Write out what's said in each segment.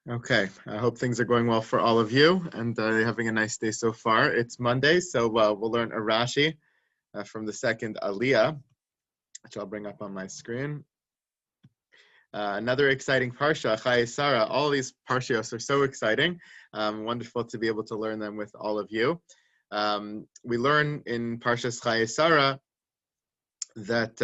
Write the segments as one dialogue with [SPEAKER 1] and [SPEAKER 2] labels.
[SPEAKER 1] Okay, I hope things are going well for all of you and having a nice day so far. It's Monday, so we'll learn a Rashi from the second Aliyah, which I'll bring up on my screen. Another exciting parsha, Hayei, Sara. All these parshios are so exciting. Wonderful to be able to learn them with all of you. We learn in Parshas Hayei, Sara that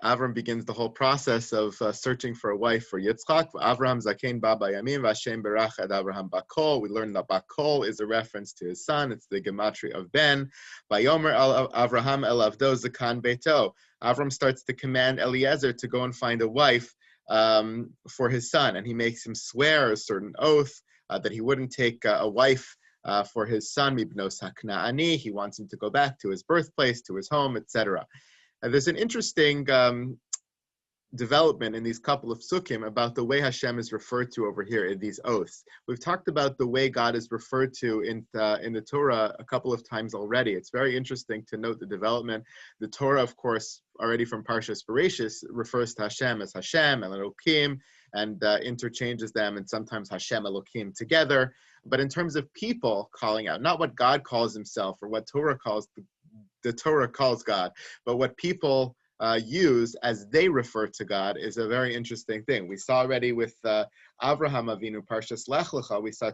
[SPEAKER 1] Avram begins the whole process of searching for a wife for Yitzchak. Avraham zakein ba bayamim v'Hashem berach ad Avraham bakol. We learned that bakol is a reference to his son. It's the gematria of Ben. Vayomer Avraham el avdo zakan beito. Avram starts to command Eliezer to go and find a wife for his son, and he makes him swear a certain oath that he wouldn't take a wife for his son, Mibnos HaKna'ani. He wants him to go back to his birthplace, to his home, etc. There's an interesting development in these couple of psukim about the way Hashem is referred to over here in these oaths. We've talked about the way God is referred to in the Torah a couple of times already. It's very interesting to note the development. The Torah, of course, already from Parshas Bereshis, refers to Hashem as Hashem and Elokim, and interchanges them, and sometimes Hashem Elokim together. But in terms of people calling out, not what God calls himself or what Torah calls the Torah calls God, but what people use as they refer to God is a very interesting thing. We saw already with Avraham Avinu, Parshas Lech Lecha, we saw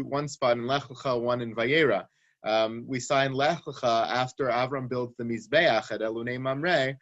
[SPEAKER 1] one spot in Lech Lecha, one in Vayera. We saw in Lech Lecha, after Avram builds the Mizbeach at Elunei Mamre,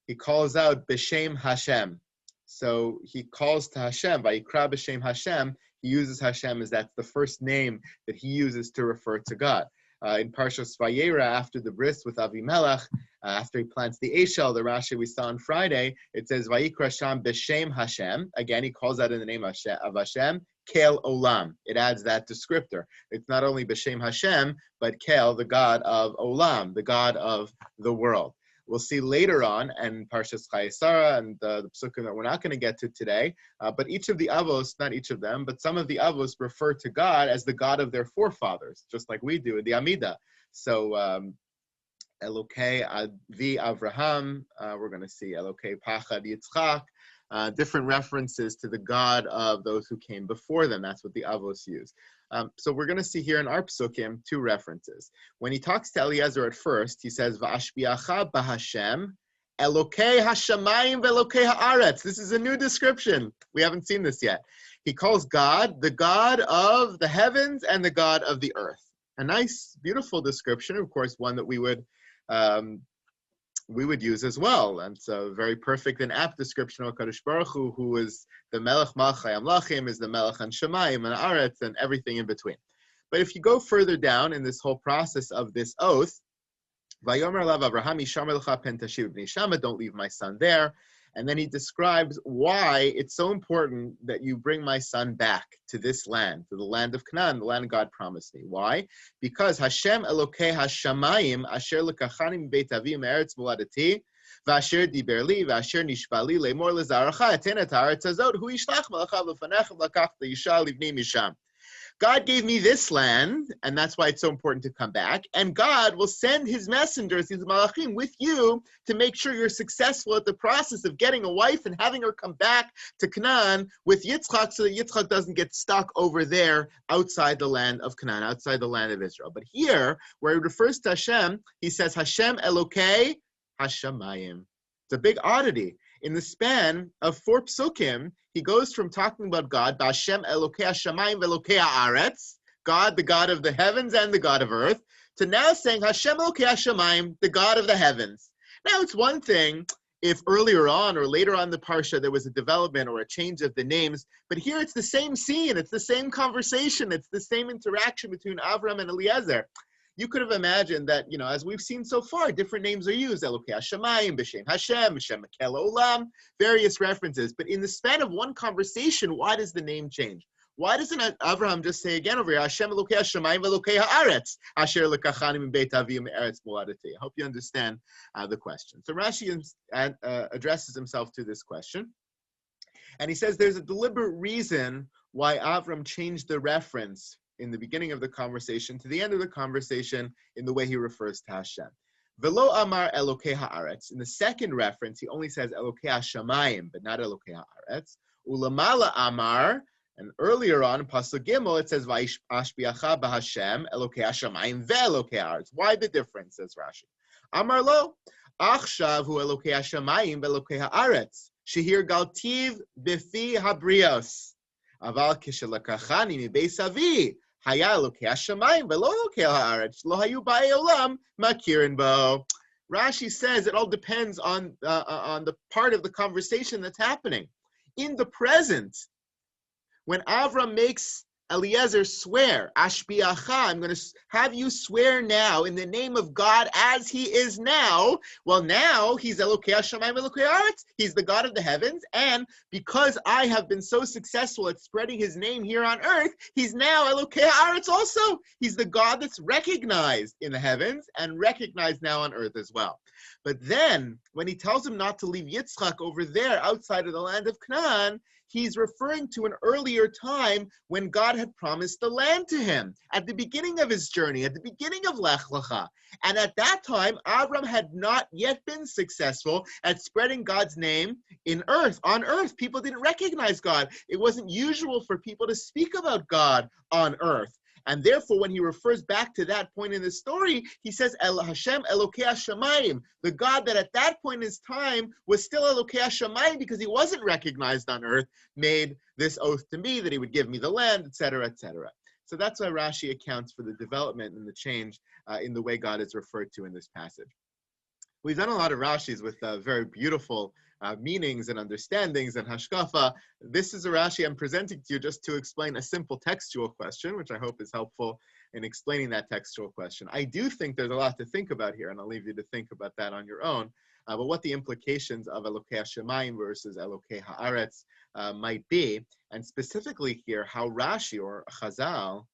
[SPEAKER 1] he calls out B'Shem Hashem. So he calls to Hashem, Vayikra B'Shem Hashem. He uses Hashem as that's the first name that he uses to refer to God. In Parshas Vayera, after the bris with Avimelech, after he plants the Eshel, the Rashi we saw on Friday, it says, Vayikra Sham B'Shem Hashem. Again, he calls out in the name of Hashem, Kel Olam. It adds that descriptor. It's not only B'Shem Hashem, but Kel, the God of Olam, the God of the world. We'll see later on, and Parshas Hayei, Sara, and the psukim that we're not going to get to today, but each of the avos, not each of them, but some of the avos refer to God as the God of their forefathers, just like we do in the Amidah. So, Elokei Avi Avraham, we're going to see Elokei Pachad Yitzchak, different references to the God of those who came before them. That's what the avos use. So we're going to see here in our psukim two references. When he talks to Eliezer at first, he says, V'ashbiacha b'Hashem, Elokei Hashamayim v'Elokei ha'aretz. This is a new description. We haven't seen this yet. He calls God the God of the heavens and the God of the earth. A nice, beautiful description, of course, one that we would use as well. And so very perfect and apt description of Kadosh Baruch Hu, who is the Melech Malchai Amlachim, is the Melech and Shemayim and Aretz and everything in between. But if you go further down in this whole process of this oath, Vayomer Lav Avraham Yishamar Lecha Pen Tashiv B'nei Shama, don't leave my son there. And then he describes why it's so important that you bring my son back to this land, to the land of Canaan, the land God promised me. Why? Because Hashem Elokei Hashamayim Asher Lekachani Beit Avi Me'eretz Moladati V'Asher Diber Li V'Asher Nishbali Le'mor Lezaracha Eten Et Haaretz Hazot Hu Yishlach Malachav Lefanechem Lakach Yisha Livni Misham. God gave me this land, and that's why it's so important to come back. And God will send his messengers, his malachim, with you to make sure you're successful at the process of getting a wife and having her come back to Canaan with Yitzchak, so that Yitzchak doesn't get stuck over there outside the land of Canaan, outside the land of Israel. But here, where he refers to Hashem, he says, Hashem Elokei Hashamayim. It's a big oddity. In the span of 4 psukim, he goes from talking about God, B'Hashem Elokei Hashamayim v'Elokei ha'aretz, God, the God of the heavens and the God of earth, to now saying Hashem Elokei Hashamayim, the God of the heavens. Now, it's one thing if earlier on or later on in the parsha there was a development or a change of the names, but here it's the same scene, it's the same conversation, it's the same interaction between Avram and Eliezer. You could have imagined that, as we've seen so far, different names are used. Elokei Hashamayim, B'Shem Hashem, B'Shem Kel Olam, various references. But in the span of one conversation, why does the name change? Why doesn't Avraham just say again over here, Hashem Elokei Hashamayim v'Elokei ha'aretz, Asher lekachani min beit avi me'eretz moladati? I hope you understand the question. So Rashi addresses himself to this question. And he says there's a deliberate reason why Avram changed the reference in the beginning of the conversation to the end of the conversation in the way he refers to Hashem. Velo amar Elokei haaretz. In the second reference, he only says Elokei hashamayim, but not Elokei haaretz. Ulamala amar, and earlier on in Pasuk Gimel, it says Va'ashbiacha b'Hashem Elokei hashamayim ve'Elokei haaretz. Why the difference, says Rashi? Amar lo, achshav hu Elokei hashamayim ve'Elokei haaretz. Shehir galtiv b'fi habrios. Aval kishelakachani mibeis avi. Hayei Elokei hashamayim ve'lo Elokei haaretz. Lo hayu ba'ei olam makirin bo. Rashi says it all depends on the part of the conversation that's happening. In the present, when Avram makes Eliezer swear, Ashbiacha, I'm going to have you swear now in the name of God as he is now. Well, now he's Elokei Hashamayim Elokei Haaretz. He's the God of the heavens. And because I have been so successful at spreading his name here on earth, he's now Elokei Haaretz also. He's the God that's recognized in the heavens and recognized now on earth as well. But then, when he tells him not to leave Yitzchak over there outside of the land of Canaan, he's referring to an earlier time when God had promised the land to him at the beginning of his journey, at the beginning of Lech Lecha. And at that time, Avram had not yet been successful at spreading God's name on earth. People didn't recognize God. It wasn't usual for people to speak about God on earth. And therefore, when he refers back to that point in the story, he says, El Hashem Elokei Hashamayim, the God that at that point in his time was still Elokei Hashamayim because he wasn't recognized on earth, made this oath to me that he would give me the land, etc., etc. So that's why Rashi accounts for the development and the change in the way God is referred to in this passage. We've done a lot of Rashis with very beautiful meanings and understandings and hashkafa. This is a Rashi I'm presenting to you just to explain a simple textual question, which I hope is helpful in explaining that textual question. I do think there's a lot to think about here, and I'll leave you to think about that on your own. But what the implications of Elokei Hashamayim versus Elokei Haaretz might be, and specifically here, how Rashi or Chazal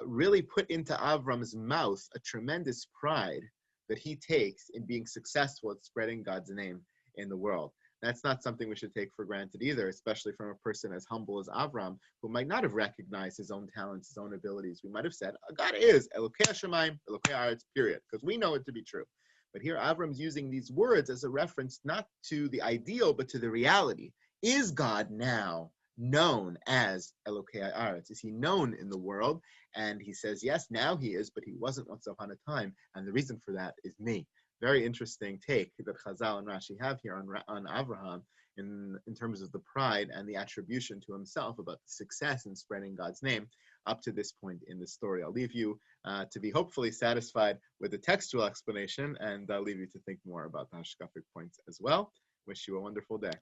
[SPEAKER 1] really put into Avram's mouth a tremendous pride that he takes in being successful at spreading God's name in the world. That's not something we should take for granted either, especially from a person as humble as Avram, who might not have recognized his own talents, his own abilities. We might have said, God is Elokei Hashamayim, Elokei Haaretz, period, because we know it to be true. But here Avram's using these words as a reference not to the ideal, but to the reality. Is God now known as Elokei Haaretz? Is he known in the world? And he says, yes, now he is, but he wasn't once upon a time. And the reason for that is me. Very interesting take that Chazal and Rashi have here on Avraham in terms of the pride and the attribution to himself about the success in spreading God's name up to this point in the story. I'll leave you to be hopefully satisfied with the textual explanation, and I'll leave you to think more about the hashkafic points as well. Wish you a wonderful day.